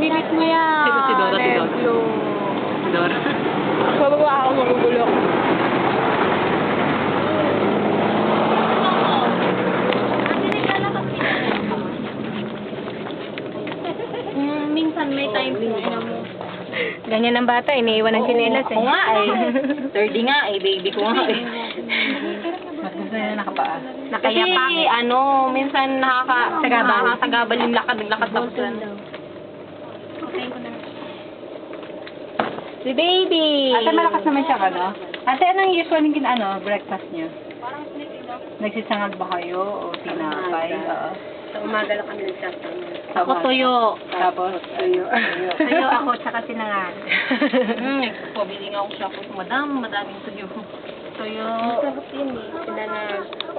Bilis mo yan. Sino si Dora? Si Dora? Neblo. Si Dora. Bababa ako, magugulo. Minsan may time po. Ganyan ang bata, iniiwan ng tsinelas eh. Oo nga eh. 30 nga eh, baby ko nga eh. Mas gusto niya nakapaa. Nakayapak. Kasi minsan nakakasagabal yung lakad tapos lang. Si baby. Ate, malakas naman siya, ano? Ate, anong usually breakfast niyo? Nagsisangag ba kayo o tinapay? Sa umaga lang kami nagsasama. Ako tuyo. Tapos, tuyo. Tayo ako, tsaka sinangat. Pabili nga ako siya po. Madaming tuyo. Tuyo. Masarap yun eh. Sinangat.